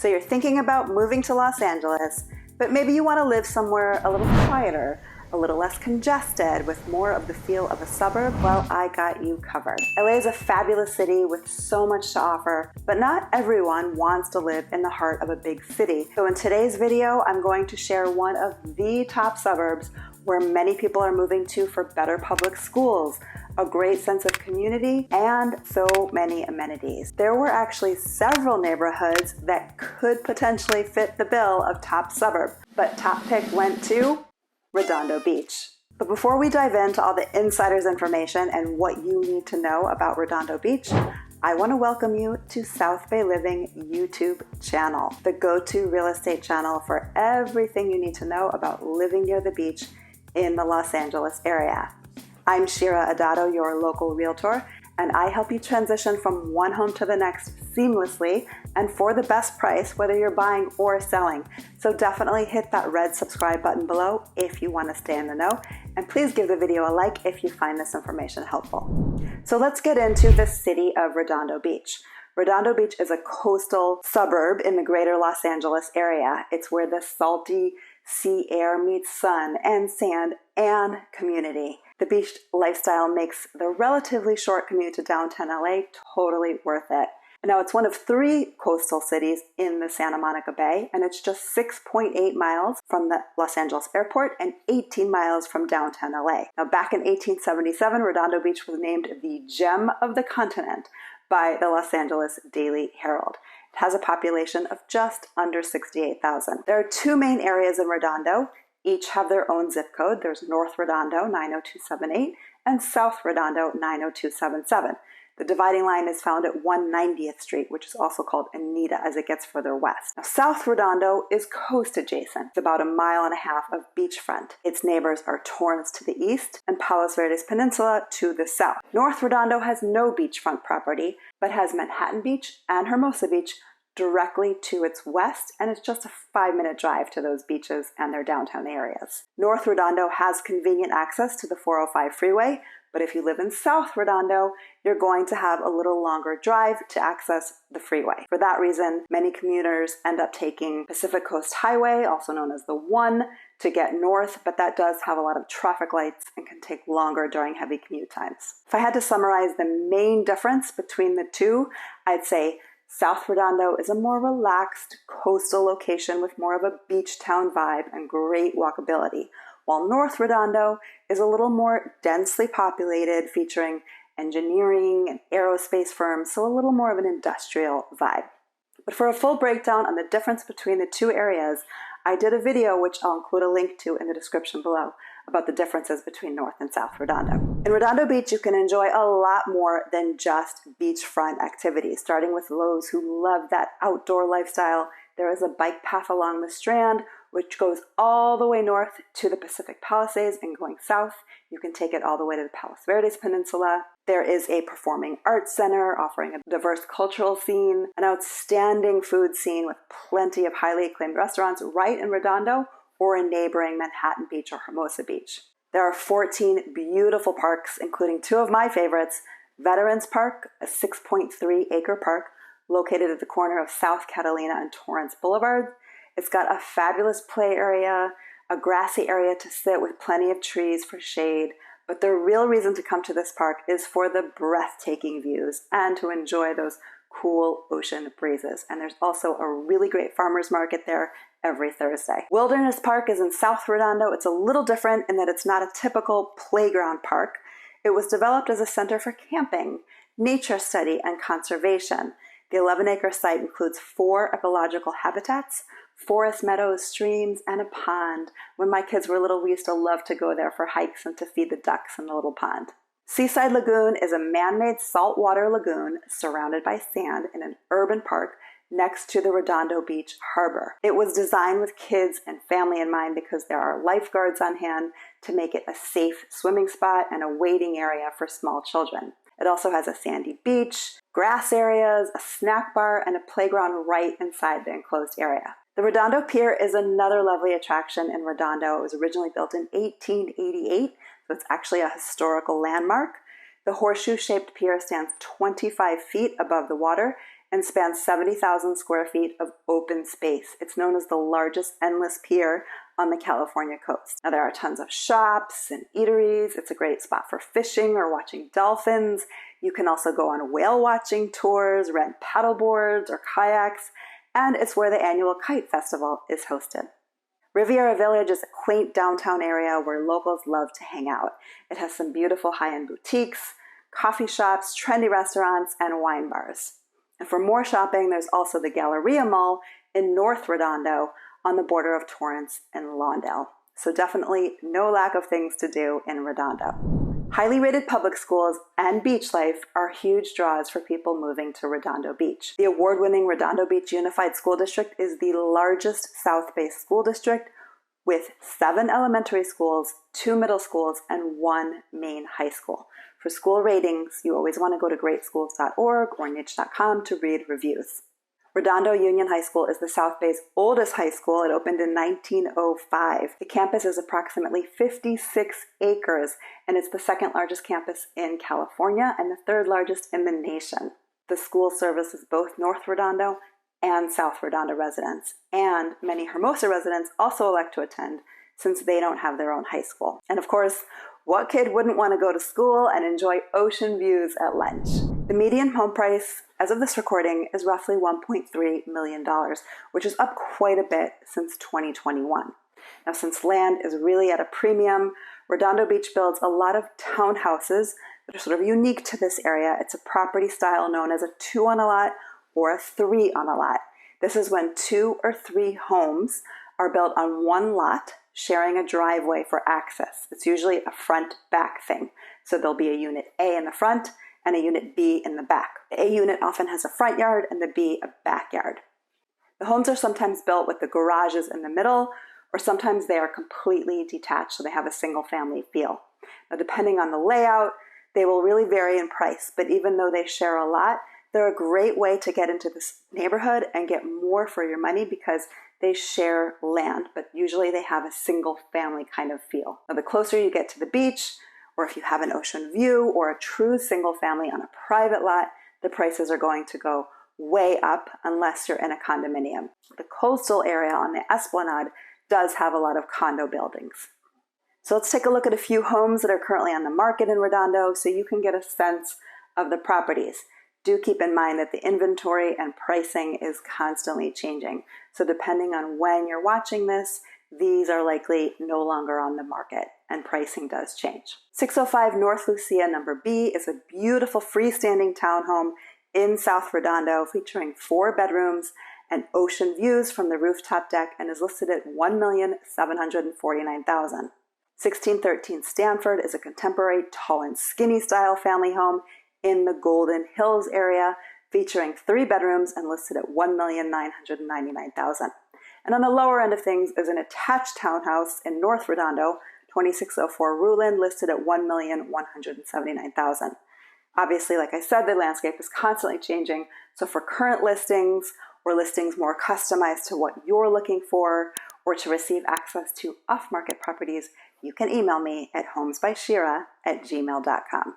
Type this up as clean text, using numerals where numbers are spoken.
So you're thinking about moving to Los Angeles, but maybe you want to live somewhere a little quieter, a little less congested, with more of the feel of a suburb. Well, I got you covered. LA is a fabulous city with so much to offer, but not everyone wants to live in the heart of a big city. So in today's video, I'm going to share one of the top suburbs where many people are moving to for better public schools, a great sense of community, and so many amenities. There were actually several neighborhoods that could potentially fit the bill of top suburb, but top pick went to Redondo Beach. But before we dive into all the insider's information and what you need to know about Redondo Beach, I want to welcome you to South Bay Living YouTube channel, the go-to real estate channel for everything you need to know about living near the beach in the Los Angeles area. I'm Shira Adatto, your local realtor, and I help you transition from one home to the next seamlessly and for the best price, whether you're buying or selling. So definitely hit that red subscribe button below if you want to stay in the know, and please give the video a like if you find this information helpful. So let's get into the city of Redondo Beach. Redondo Beach is a coastal suburb in the greater Los Angeles area. It's where the salty sea air meets sun and sand and community. The beach lifestyle makes the relatively short commute to downtown LA totally worth it. Now, it's one of 3 coastal cities in the Santa Monica Bay, and it's just 6.8 miles from the Los Angeles airport and 18 miles from downtown LA. Now, back in 1877, Redondo Beach was named the Gem of the Continent by the Los Angeles Daily Herald. It has a population of just under 68,000. There are 2 main areas in Redondo. Each have their own zip code. There's North Redondo 90278 and South Redondo 90277. The dividing line is found at 190th Street, which is also called Anita as it gets further west. Now, South Redondo is coast adjacent. It's about 1.5 miles of beachfront. Its neighbors are Torrance to the east and Palos Verdes Peninsula to the south. North Redondo has no beachfront property, but has Manhattan Beach and Hermosa Beach directly to its west, and it's just a 5-minute drive to those beaches and their downtown areas. North Redondo has convenient access to the 405 freeway, but if you live in South Redondo, you're going to have a little longer drive to access the freeway. For that reason, many commuters end up taking Pacific Coast Highway, also known as the 1, to get north, but that does have a lot of traffic lights and can take longer during heavy commute times. If I had to summarize the main difference between the two, I'd say South Redondo is a more relaxed coastal location with more of a beach town vibe and great walkability, while North Redondo is a little more densely populated, featuring engineering and aerospace firms, so a little more of an industrial vibe. But for a full breakdown on the difference between the 2 areas, I did a video which I'll include a link to in the description below about the differences between North and South Redondo. In Redondo Beach, you can enjoy a lot more than just beachfront activities, starting with those who love that outdoor lifestyle. There is a bike path along the Strand, which goes all the way north to the Pacific Palisades, and going south, you can take it all the way to the Palos Verdes Peninsula. There is a performing arts center offering a diverse cultural scene, an outstanding food scene with plenty of highly acclaimed restaurants right in Redondo or in neighboring Manhattan Beach or Hermosa Beach. There are 14 beautiful parks, including 2 of my favorites, Veterans Park, a 6.3-acre park located at the corner of South Catalina and Torrance Boulevard. It's got a fabulous play area, a grassy area to sit with plenty of trees for shade, but the real reason to come to this park is for the breathtaking views and to enjoy those cool ocean breezes. And there's also a really great farmers market there every Thursday. Wilderness Park is in South Redondo. It's a little different in that it's not a typical playground park. It was developed as a center for camping, nature study, and conservation. The 11-acre site includes 4 ecological habitats, forest meadows, streams, and a pond. When my kids were little, we used to love to go there for hikes and to feed the ducks in the little pond. Seaside Lagoon is a man-made saltwater lagoon surrounded by sand in an urban park next to the Redondo Beach harbor. It was designed with kids and family in mind because there are lifeguards on hand to make it a safe swimming spot and a waiting area for small children. It also has a sandy beach, grass areas, a snack bar, and a playground right inside the enclosed area. The Redondo Pier is another lovely attraction in Redondo. It was originally built in 1888, so it's actually a historical landmark. The horseshoe-shaped pier stands 25 feet above the water and spans 70,000 square feet of open space. It's known as the largest endless pier on the California coast. Now, there are tons of shops and eateries. It's a great spot for fishing or watching dolphins. You can also go on whale watching tours, rent paddle boards or kayaks, and it's where the annual Kite Festival is hosted. Riviera Village is a quaint downtown area where locals love to hang out. It has some beautiful high-end boutiques, coffee shops, trendy restaurants, and wine bars. And for more shopping, there's also the Galleria Mall in North Redondo on the border of Torrance and Lawndale. So definitely no lack of things to do in Redondo. Highly rated public schools and beach life are huge draws for people moving to Redondo Beach. The award-winning Redondo Beach Unified School District is the largest South-based school district with 7 elementary schools, 2 middle schools, and 1 main high school. For school ratings, you always want to go to greatschools.org or niche.com to read reviews. Redondo Union High School is the South Bay's oldest high school. It opened in 1905. The campus is approximately 56 acres, and it's the second largest campus in California and the third largest in the nation. The school services both North Redondo and South Redondo residents, and many Hermosa residents also elect to attend since they don't have their own high school. And of course, what kid wouldn't want to go to school and enjoy ocean views at lunch? The median home price, as of this recording, is roughly $1.3 million, which is up quite a bit since 2021. Now, since land is really at a premium, Redondo Beach builds a lot of townhouses that are sort of unique to this area. It's a property style known as a 2 on a lot or a 3 on a lot. This is when 2 or 3 homes are built on one lot, sharing a driveway for access. It's usually a front-back thing. So there'll be a unit A in the front and a unit B in the back. The A unit often has a front yard and the B a backyard. The homes are sometimes built with the garages in the middle, or sometimes they are completely detached, so they have a single-family feel. Now, depending on the layout, they will really vary in price, but even though they share a lot, they're a great way to get into this neighborhood and get more for your money because they share land, but usually they have a single family kind of feel. Now, the closer you get to the beach, or if you have an ocean view or a true single family on a private lot, the prices are going to go way up unless you're in a condominium. The coastal area on the Esplanade does have a lot of condo buildings. So let's take a look at a few homes that are currently on the market in Redondo so you can get a sense of the properties. Do keep in mind that the inventory and pricing is constantly changing. So depending on when you're watching this, these are likely no longer on the market and pricing does change. 605 North Lucia number B is a beautiful freestanding townhome in South Redondo featuring 4 bedrooms and ocean views from the rooftop deck and is listed at $1,749,000. 1613 Stanford is a contemporary tall and skinny style family home in the Golden Hills area, featuring 3 bedrooms and listed at $1,999,000. And on the lower end of things is an attached townhouse in North Redondo, 2604 Ruland, listed at $1,179,000. Obviously, like I said, the landscape is constantly changing, so for current listings or listings more customized to what you're looking for, or to receive access to off-market properties, you can email me at homesbyshira@gmail.com.